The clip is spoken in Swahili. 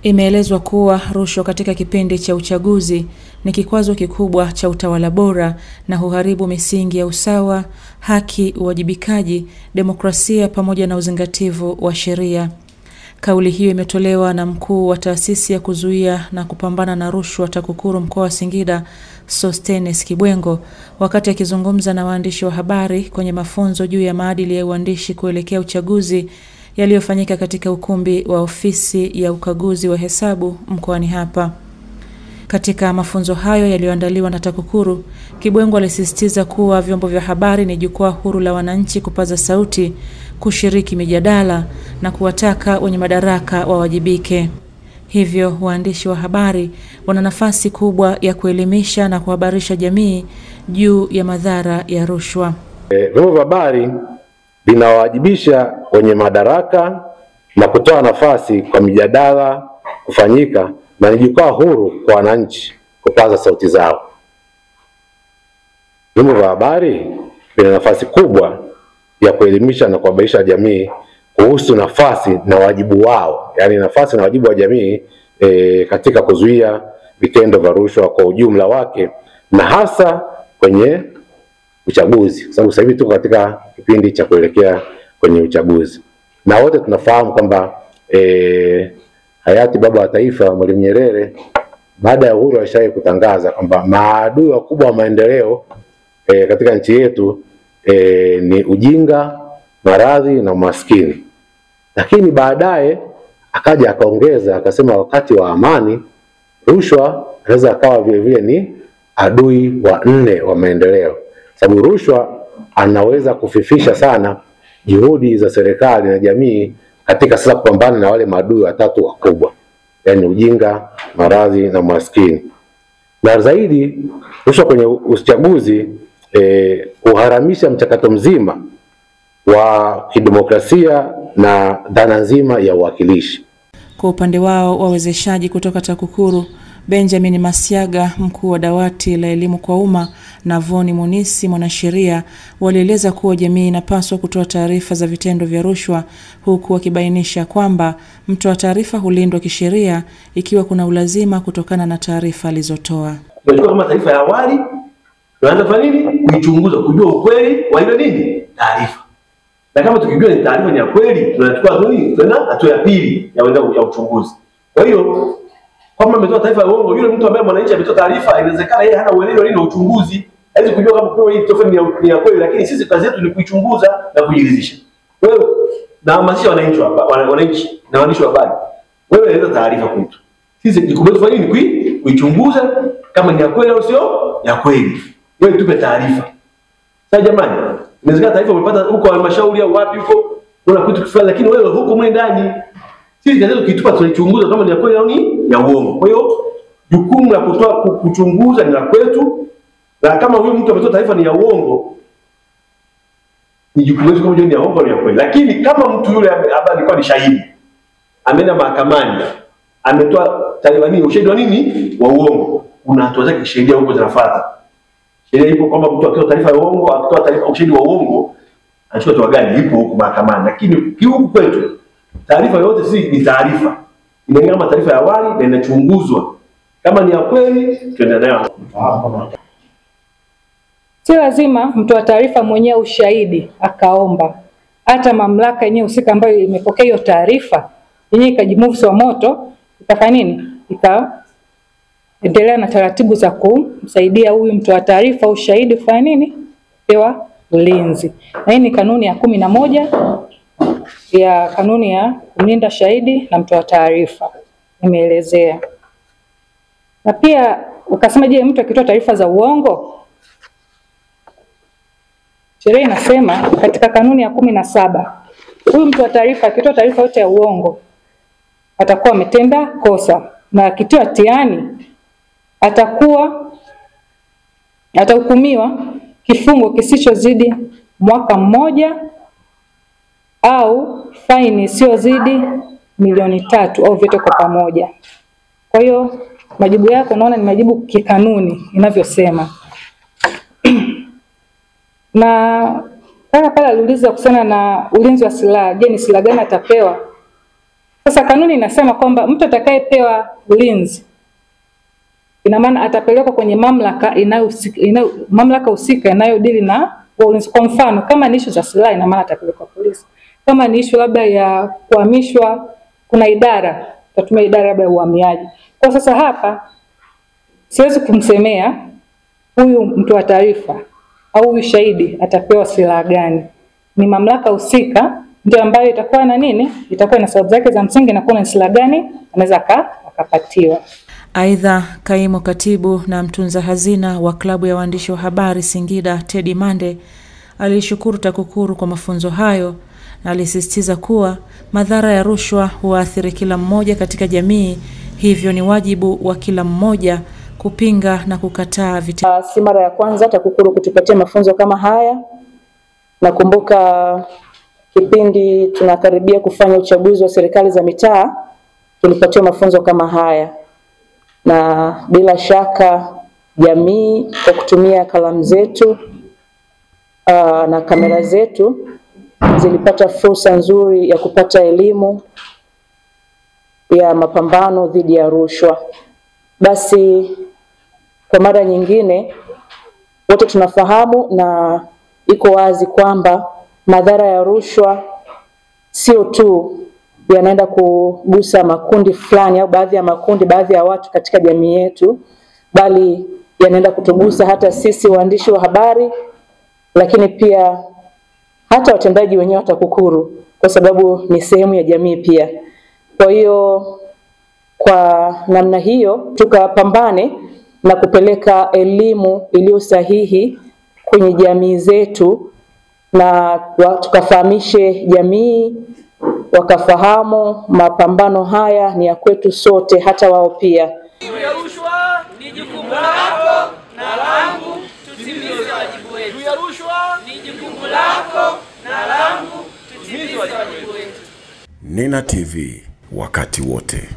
Imeelezwa kuwa rushwa katika kipindi cha uchaguzi ni kikwazo kikubwa cha utawala bora na huharibu misingi ya usawa, haki, uwajibikaji, demokrasia pamoja na uzingativu wa sheria. Kauli hiyo imetolewa na mkuu wa taasisi ya kuzuia na kupambana na rushwa TAKUKURU mkoa wa Singida, Sostenes Kibwengo, wakati akizungumza na waandishi wa habari kwenye mafunzo juu ya maadili ya uandishi kuelekea uchaguzi yaliyofanyika katika ukumbi wa ofisi ya ukaguzi wa hesabu mkoani hapa. Katika mafunzo hayo yaliyoandaliwa na TAKUKURU, Kibwengo alisisitiza kuwa vyombo vya habari ni jukwaa huru la wananchi kupaza sauti, kushiriki mijadala na kuwataka wenye madaraka wawajibike. Hivyo waandishi wa habari wana nafasi kubwa ya kuelimisha na kuhabarisha jamii juu ya madhara ya rushwa. Vyombo vya habari vinawajibisha wenye madaraka na kutoa nafasi kwa mijadala kufanyika, na ni jukwaa huru kwa wananchi kupaza sauti zao. Vyombo vya habari vina nafasi kubwa ya kuelimisha na kuhabarisha jamii kuhusu nafasi na wajibu wao, yani nafasi na wajibu wa jamii katika kuzuia vitendo vya rushwa kwa ujumla wake, na hasa kwenye uchaguzi, kwa sababu sasa hivi tuko katika kipindi cha kuelekea kwenye uchaguzi. Na wote tunafahamu kwamba hayati baba wa taifa Mwalimu Nyerere baada ya uhuru alishawahi kutangaza kwamba maadui wakubwa wa maendeleo katika nchi yetu ni ujinga, maradhi na umaskini. Lakini baadaye akaja akaongeza akasema wakati wa amani rushwa inaweza akawa vile vile ni adui wa 4 wa maendeleo. Sababu rushwa anaweza kufifisha sana juhudi za serikali na jamii katika sasa kupambana na wale maadui watatu wakubwa, yani ujinga, maradhi na umaskini. Na zaidi rushwa kwenye uchaguzi kuharamisha mchakato mzima wa kidemokrasia na dhana nzima ya uwakilishi. Kwa upande wao wawezeshaji kutoka TAKUKURU, Benjamin Masiaga, mkuu wa dawati la elimu kwa umma, na Voni Munisi, mwanasheria, walieleza kuwa jamii inapaswa kutoa taarifa za vitendo vya rushwa, huku wakibainisha kwamba mtoa taarifa hulindwa kisheria ikiwa kuna ulazima kutokana na taarifa alizotoa. Tunachukua kama taarifa ya awali, tunaanza kufanya nini? Kuichunguza, kujua ukweli wa ile nini? Taarifa. Na kama tukijua ni taarifa ni ya kweli, tunachukua nini? Tena hatua ya pili ya uchunguzi. Kwa hiyo kama ametoa taarifa ya uongo, yule mtu ambaye mwananchi ametoa taarifa, inawezekana yeye hana uelewa nini uchunguzi. Hawezi kujua kama kwa hii tofauti ni ya kweli, lakini sisi kazi yetu ni kuichunguza na kujiridhisha. Wewe na hamasisha wananchi na waandishi wa habari. Wewe eleza taarifa kwetu. Sisi jukumu letu fanya nini? Kuichunguza kama ni ya kweli au sio ya kweli. Wewe tupe taarifa. Sasa jamani, inawezekana taarifa umepata huko halmashauri au wapi huko, una kitu kifanya, lakini wewe huko mwe ndani. Sisi kazi yetu kitupa tunaichunguza kama ni ya kweli au ni ya uongo. Kwa hiyo jukumu la kuchunguza ni la kwetu, na kama huyo mtu ametoa taarifa ni ya uongo, ni jukumu letu kama ni ya uongo au ni ya kweli. Lakini kama mtu yule ambaye alikuwa ni shahidi ameenda mahakamani ametoa taarifa nini, ushahidi wa nini wa uongo, kuna hatua zake kisheria huko zinafuata. Sheria ipo kwamba mtu akitoa taarifa ya uongo, akitoa taarifa ushahidi wa uongo, anachukua hatua gani, ipo huko mahakamani. Lakini huku kwetu taarifa yote si ni taarifa. Inaingia kama taarifa ya awali na inachunguzwa. Kama ni ya kweli, tuendelee nayo. Si lazima mtoa taarifa mwenyewe ushahidi akaomba. Hata mamlaka yenyewe husika ambayo imepokea hiyo taarifa, yenyewe ikajimove wa moto, itafanya nini? Itaendelea na taratibu za kumsaidia huyu mtoa taarifa ushahidi kufanya nini? Pewa ulinzi. Na hii ni kanuni ya 11 ya kanuni ya kumlinda shahidi na mtoa taarifa. Nimeelezea. Na pia ukasema je, mtu akitoa taarifa za uongo? Sheria inasema katika kanuni ya 17, huyu mtoa taarifa akitoa taarifa yote ya uongo atakuwa ametenda kosa, na akitiwa hatiani atahukumiwa kifungo kisichozidi mwaka 1 au faini isiyozidi milioni 3 au vyote kwa pamoja. Kwa hiyo majibu yako naona ni majibu kikanuni inavyosema. Na kama pale aliuliza kuhusiana na ulinzi wa silaha, je, ni silaha gani atapewa? Sasa kanuni inasema kwamba mtu atakayepewa ulinzi, ina maana atapelekwa kwenye mamlaka husika inayodili na ulinzi. Kwa mfano, kama ni issue za silaha, ina maana atapelekwa polisi. Kama ni issue labda ya kuhamishwa, kuna idara, tutatumia idara labda ya uhamiaji. Kwa sasa hapa siwezi kumsemea huyu mtu wa taarifa au huyu shahidi atapewa silaha gani. Ni mamlaka husika ndio ambayo itakuwa na nini? Itakuwa na sababu zake za msingi na kuna silaha gani anaweza akapatiwa. Aidha, kaimu katibu na mtunza hazina wa klabu ya waandishi wa habari Singida, Teddy Mande, alishukuru TAKUKURU kwa mafunzo hayo na alisisitiza kuwa madhara ya rushwa huathiri kila mmoja katika jamii, hivyo ni wajibu wa kila mmoja kupinga na kukataa vitendo. Si mara ya kwanza TAKUKURU kutupatia mafunzo kama haya. Nakumbuka kipindi tunakaribia kufanya uchaguzi wa serikali za mitaa, tulipatiwa mafunzo kama haya. Na bila shaka jamii kwa kutumia kalamu zetu na kamera zetu zilipata fursa nzuri ya kupata elimu ya mapambano dhidi ya rushwa. Basi kwa mara nyingine wote tunafahamu na iko wazi kwamba madhara ya rushwa sio tu yanaenda kugusa makundi fulani au baadhi ya makundi, baadhi ya watu katika jamii yetu, bali yanaenda kutugusa hata sisi waandishi wa habari, lakini pia hata watendaji wenyewe wa TAKUKURU, kwa sababu ni sehemu ya jamii pia. Kwa hiyo kwa namna hiyo tukapambane na kupeleka elimu iliyo sahihi kwenye jamii zetu na tukafahamishe jamii wakafahamu mapambano haya ni ya kwetu sote, hata wao pia. Rushwa ni jukumu lako na langu, tutimize wajibu wetu. Rushwa ni jukumu lako na langu, tutimize wajibu wetu. Nina TV, wakati wote.